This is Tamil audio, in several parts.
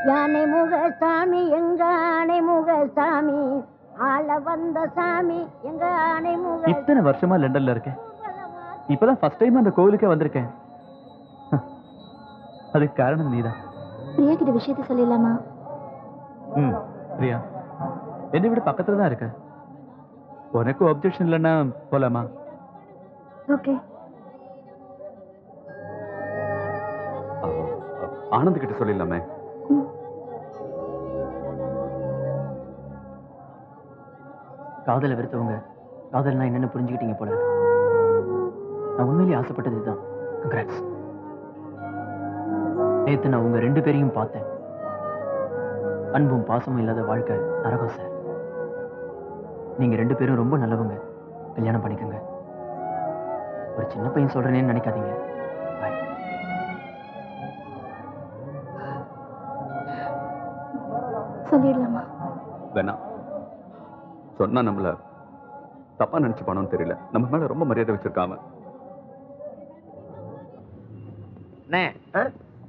யானை முக சாமி எங்க ஆனை முக சாமி ஆள வந்த சாமி எங்க ஆனை முக. இத்தனை வருஷமா லண்டன்ல இருக்கேன், இப்பதான் ஃபர்ஸ்ட் டைம் அந்த கோவிலுக்கே வந்திருக்கேன். அதுக்கு காரணம் நீதான். பிரியா கிட்ட விஷயத்தை சொல்லிடலாமா? பிரியா என்னை விட பக்கத்துல தான் இருக்க, உனக்கு அப்ஜெக்ஷன் இல்லைன்னா போலாமா? ஓகே. ஆனந்த் கிட்ட சொல்லிடலாமே. காதலை வெறுத்தவங்க காதல்னா என்னன்னு புரிஞ்சுக்கிட்டீங்க போல இருக்கு. நான் உண்மையிலேயே ஆசைப்பட்டது இதுதான். கங்க்ராட்ஸ். நேத்து நான் உங்க 2 பேரையும் பார்த்தேன். அன்பும் பாசமும் இல்லாத வாழ்க்கை நரகம் சார். நீங்க 2 பேரும் ரொம்ப நல்லவங்க, கல்யாணம் பண்ணிக்கோங்க. ஒரு சின்ன பையன் சொல்றேன்னு நினைக்காதீங்க. பாய். சொல்லிடலாமா? வேணாம், சொன்னா நம்மள தப்பா நினைச்சு பண்ணணும் தெரியல. நம்ம மேல ரொம்ப மரியாதை வச்சிருக்காம.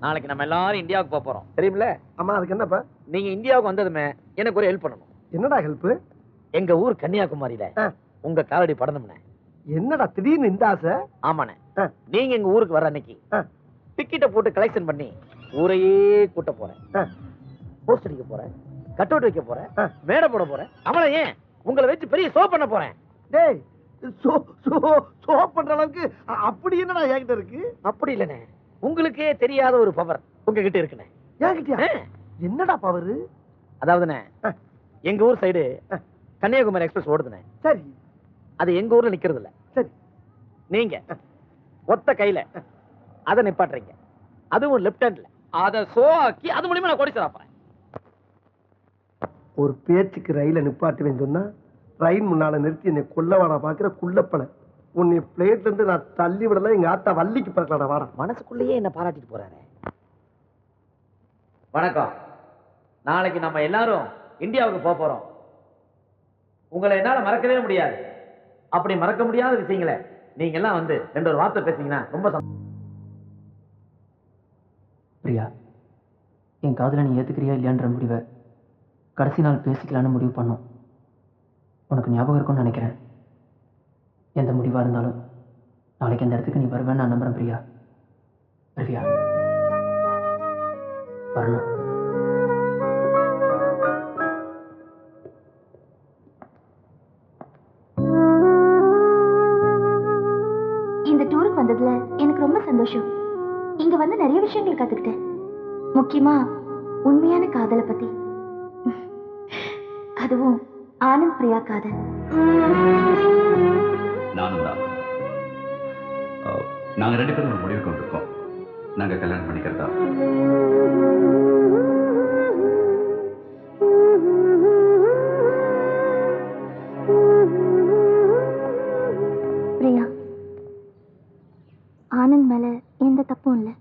நாளைக்கு நம்ம எல்லாரும் இந்தியாவுக்கு போக போறோம், தெரியுமில? ஆமா, அதுக்கு என்னப்பா? நீங்க இந்தியாவுக்கு வந்ததுமே எனக்கு ஒரு ஹெல்ப் பண்ணணும். என்னடா ஹெல்ப்? எங்க ஊர் கன்னியாகுமரியில உங்க காலடி படணும்னே. என்னடா திடீர்னு இந்த ஆசை? ஆமாண்ணே, நீங்க எங்க ஊருக்கு வர அன்னைக்கு டிக்கெட்டை போட்டு கலெக்ஷன் பண்ணி ஊரையே கூட்ட போறேன். போஸ்ட் அடிக்க போறேன், கட் அவுட் வைக்க போறேன், மேடை போட போறேன். அவளை ஏன் உங்களை வச்சு பெரிய ஷோ பண்ண போறேன். டேய், ஷோ பண்ற அளவுக்கு அப்படி என்னடா என்கிட்ட இருக்கு? அப்படி இல்லனே, உங்களுக்கே தெரியாத ஒரு பவர் உங்ககிட்ட இருக்குனே. என்கிட்டயா? என்னடா பவர்? அதாவதுனே, எங்க ஊர் சைடு கன்னியாகுமரி எக்ஸ்பிரஸ் ஓடுதுனே. சரி, அது எங்க ஊர்ல நிக்கிறது இல்ல. சரி, நீங்க ஒத்த கையில அதை நிப்பாட்டுறீங்க, அதுவும் லெப்ட் ஹேண்ட்ல. அதை ஷோ ஆக்கி அது மூலமா நான் கோடீஸ்வரன் ஆப்பேன். ஒரு பேச்சுக்கு ரயில நிப்பாட்டுவேன்னு சொன்னா ரயில் முன்னால நிறுத்தி என்னை கொல்லவாடா பாக்குற குள்ளப்பனை. உன்னை பிளேட்ல இருந்து நான் தள்ளி விடல, எங்க ஆத்தா வள்ளிக்கு பறக்கலாடா வாடா. மனசுக்குள்ளேயே என்ன பாராட்டிட்டு போறாரு. வணக்கம். நாளைக்கு நம்ம எல்லாரும் இந்தியாவுக்கு போக போறோம். உங்களை என்னால மறக்கவே முடியாது. அப்படி மறக்க முடியாத விஷயங்களை நீங்க எல்லாம் வந்து 2 வார்த்தை பேசிங்கன்னா ரொம்ப பிரியா, என் காதலை நீ ஏத்துக்கிறியா இல்லையான்ற முடிவை கடைசி நாள் பேசிக்கலான்னு முடிவு பண்ணோம். உனக்கு ஞாபகம் இருக்கும்னு நினைக்கிறேன். எந்த முடிவாக இருந்தாலும் நாளைக்கு அந்த இடத்துக்கு நீ வருவேன்னு நான் நம்புறேன். பிரியா, பிரியா வரணும். இந்த டூருக்கு வந்ததுல எனக்கு ரொம்ப சந்தோஷம். இங்க வந்து நிறைய விஷயங்கள் கத்துக்கிட்டேன். முக்கியமா உண்மையான காதலை பத்தி, அதுவும் ஆனந்த் பிரியா காதல். நானும் தான். நாங்க 2 பேரும் ஒரு முடிவுக்கு வந்திருக்கோம். நாங்க கல்யாணம் பண்ணிக்கிறதா. பிரியா, ஆனந்த் மேல எந்த தப்பும் இல்லை.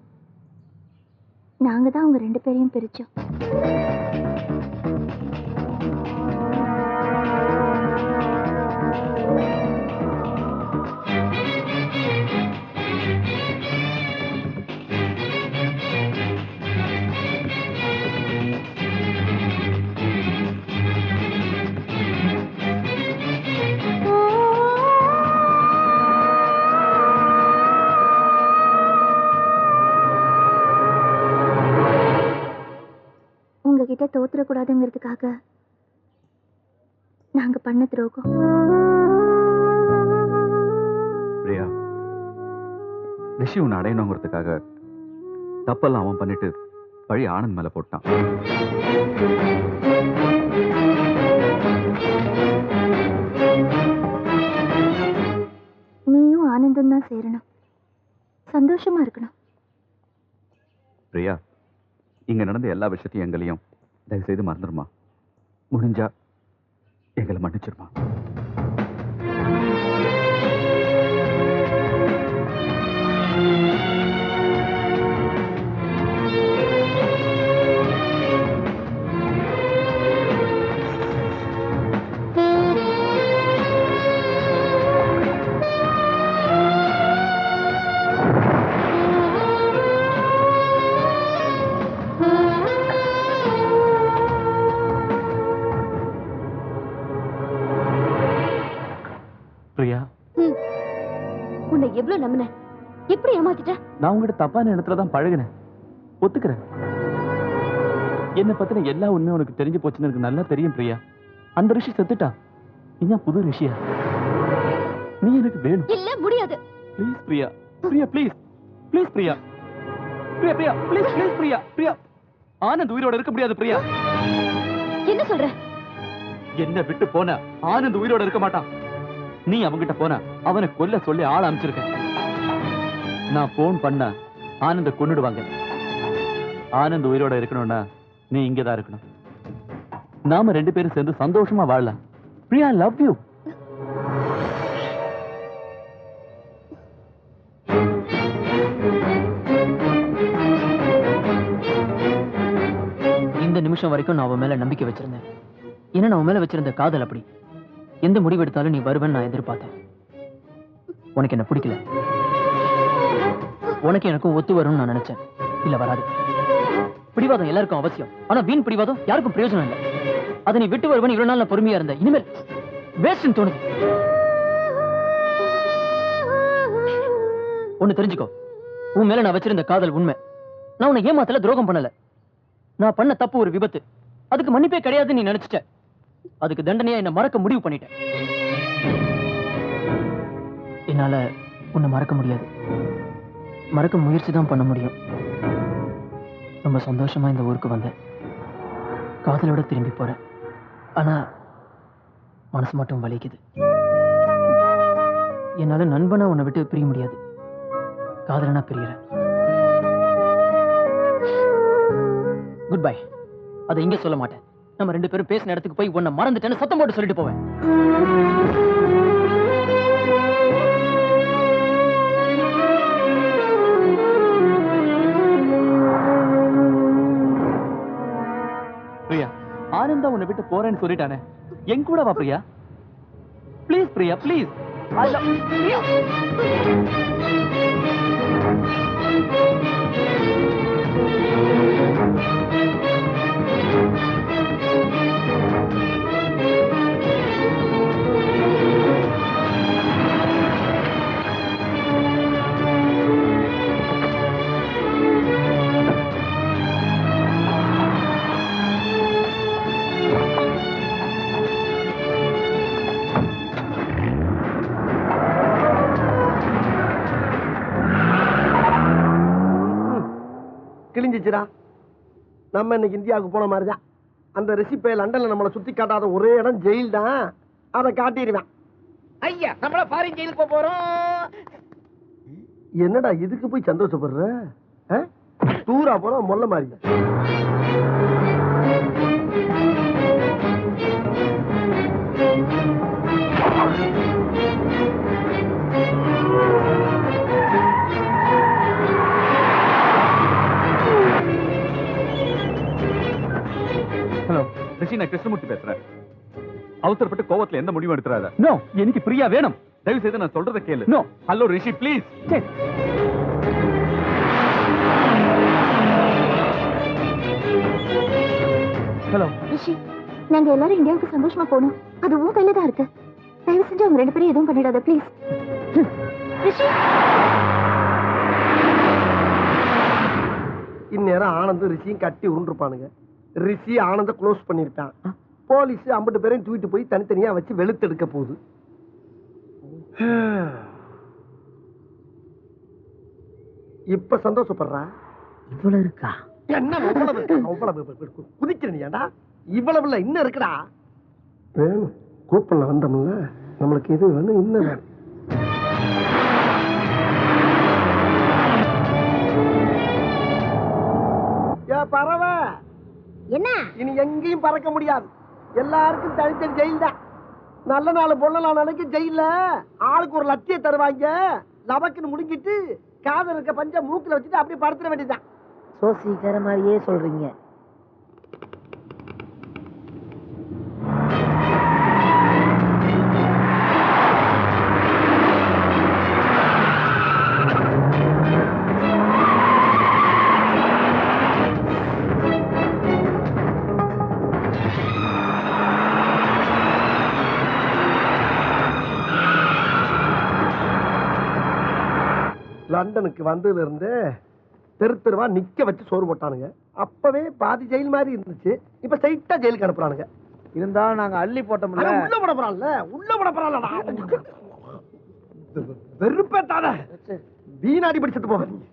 நாங்க தான் உங்க 2 பேரையும் பிரிச்சோம். உங்ககிட்ட தோத்துறக்கூடாதுங்கிறதுக்காக நாங்க பண்ண துரோகம். பிரியா, ரிஷி உன்னை அடையணுங்கிறதுக்காக தப்பெல்லாம் அவன் பண்ணிட்டு பழி ஆனந்த் மேல போட்டான். நீயும் ஆனந்தம் தான் சேரணும், சந்தோஷமா இருக்கணும். பிரியா, இங்க நடந்த எல்லா விஷயத்தையும் எங்களையும் தயவு செய்து மறந்துடுமா. முடிஞ்சா எங்களை மன்னிச்சிருமா. நான் உங்ககிட்ட தப்பான இடத்துல தான் பழகினேன், ஒத்துக்கிறேன். என்னை பத்தின எல்லா உண்மையும் உனக்கு தெரிஞ்சு போச்சுன்னு எனக்கு நல்லா தெரியும் பிரியா. அந்த ரிஷி செத்துட்டா, நீங்க புது ரிஷியா? நீ எனக்கு வேணும். இல்ல முடியாது. Please Priya, Priya please, please Priya, Priya Priya please, please Priya, Priya. Anand உயிரோட இருக்க முடியாது பிரியா. என்ன சொல்ற? என்ன விட்டு போன ஆனந்த் உயிரோட இருக்க மாட்டான். நீ அவங்கிட்ட போன அவனை கொல்ல சொல்லி ஆள் அமைச்சிருக்க. நான் போன் பண்ண ஆனந்த கொன்னுடுவாங்க. ஆனந்த் உயிரோட இருக்கணும்னா நீ இங்கதான் இருக்கணும். நாம 2 பேரும் சேர்ந்து சந்தோஷமா வாழலாம். Priya, love you. இந்த நிமிஷம் வரைக்கும் நான் அவன் மேல நம்பிக்கை வச்சிருந்தேன். ஏன்னா நான் அவன் மேல வச்சிருந்த காதல் அப்படி. எந்த முடிவு எடுத்தாலும் நீ வருவேன்னு நான் எதிர்பார்த்தேன். உனக்கு என்ன பிடிக்கல, உனக்கு எனக்கும் ஒத்து வரும்னு நான் நினைச்சேன். இல்ல, வராது. பிடிவாதம் எல்லாருக்கும் அவசியம், ஆனா வீண் பிடிவாதம் யாருக்கும் பிரயோஜனம் இல்லை. அதை நீ விட்டு வருவன் இவ்வளவு நாள் நான் பொறுமையா இருந்தேன். இனிமேல் வேஸ்ட்னு தோணுது. ஒண்ணு தெரிஞ்சுக்கோ, உன் மேல நான் வச்சிருந்த காதல் உண்மை. நான் உன்னை ஏமாத்தல, துரோகம் பண்ணல. நான் பண்ண தப்பு ஒரு விபத்து, அதுக்கு மன்னிப்பே கிடையாதுன்னு நீ நினைச்சிட்ட. அதுக்கு தண்டனையா என்ன மறக்க முடிவு பண்ணிட்டேன். என்னால உன்னை மறக்க முடியாது, மறக்க முயற்சி தான் பண்ண முடியும். ரொம்ப சந்தோஷமா இந்த ஊருக்கு வந்தேன், காதலோட திரும்பி போறேன். ஆனா மனசு மட்டும் வலிக்குது. என்னால நண்பனா உன்னை விட்டு பிரிய முடியாது, காதலனா பிரியறேன். Good bye. அதை இங்க சொல்ல மாட்டேன். நம்ம 2 பேரும் பேசின இடத்துக்கு போய் உன்னை மறந்துட்டேன்னு சத்தம் போட்டு சொல்லிட்டு போவேன். பிரியா, ஆனந்தா உன்னை விட்டு போறேன்னு சொல்லிட்டானே, என் கூட வா Priya. Please Priya, please. I love Priya. கிழிஞ்சிச்சுடா. நம்ம இன்னைக்கு இந்தியாவுக்கு போன மாதிரிதான். அந்த ரெசிப்பை லண்டன்ல நம்மளை சுத்தி காட்டாத ஒரே இடம் ஜெயில் தான். அதை காட்டிடுவேன். ஐயா, நம்மள ஃபாரின் ஜெயிலுக்கு போக போறோம். என்னடா இதுக்கு போய் சந்தோஷப்படுற? தூரா போற மொல்ல மாதிரி. ஹலோ ரிஷி, நான் கிருஷ்ணமூர்த்தி பேசுறேன். அவசரப்பட்டு கோவத்துல எந்த முடிவும் எடுத்துறாத. நோ, எனக்கு பிரியா வேணும். தயவு செய்து நான் சொல்றத கேளு. No. Hello Rishi, please. Hello Rishi, நாங்க எல்லாரும் இந்தியாவுக்கு சந்தோஷமா போகணும். அது உன் கையில தான் இருக்கு. தயவு செஞ்சு அவங்க 2 பேரும் எதுவும் பண்ணிடாத ப்ளீஸ். ரிஷி, இந்நேரம் ஆனந்தும் ரிஷியும் கட்டி உருண்டிருப்பானுங்க. ரிஷி ஆனந்த க்ளோஸ் பண்ணிருப்பான். போலீஸ் 50 பேரையும் தூக்கிட்டு போய் தனித்தனியா வச்சு வெளுத்தெடுக்க போகுது. இப்ப சந்தோஷப்படுறா. இவ்வளவு இருக்கா? என்ன குதிக்கிறீடா? இவ்வளவு இல்ல, இன்னும் இருக்குடா. வேணும், கூப்பன்ல வந்தோம்ல, நம்மளுக்கு இது வேணும், இன்னும் வேணும். பறவை என்ன? இனி எங்கேயும் பறக்க முடியாது. எல்லாருக்கும் தனித்தனி ஜெயில் தான். நல்ல நாள் பொண்ணு நான் நினைக்க ஜெயில ஆளுக்கு ஒரு லட்சியம் தருவாங்க. லபக்குன்னு முடிங்கிட்டு காதல் இருக்க பஞ்ச மூக்குல வச்சுட்டு அப்படியே படுத்துற வேண்டியதுதான். சோசிக்கிற மாதிரியே சொல்றீங்க. லண்டனுக்கு வந்ததுல இருந்து தெரு தெருவா நிக்க வச்சு சோறு போட்டானுங்க. அப்பவே பாதி ஜெயில் மாதிரி இருந்துச்சு. இப்ப ஸ்ட்ரைட்டா ஜெயிலுக்கு அனுப்புறானுங்க. இருந்தாலும் நாங்க அள்ளி போட்டோம்ல. உள்ள போட போறான்ல, உள்ள போட போறான்லடா. வெறுப்பேத்தாத, வீணாடி படிச்சுட்டு போவாங்க.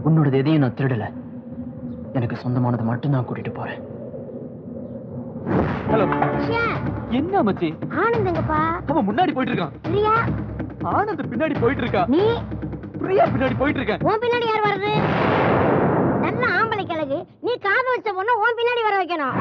உன்னோடது எதையும் நான் திருடல. எனக்கு சொந்தமானதை மட்டும் நான் கூட்டிட்டு போறேன். ஹலோ, என்ன மச்சி? ஆனந்தங்கப்பா. அவன் முன்னாடி போயிட்டு இருக்கான். பிரியா, ஆனந்த் பின்னாடி போயிட்டு இருக்கா. நீ பிரியா பின்னாடி போயிட்டு இருக்கேன். உன் பின்னாடி யார் வர்றது? நல்ல ஆம்பளை கிழகு, நீ காது வச்ச பொண்ணு உன் பின்னாடி வர வைக்கணும்.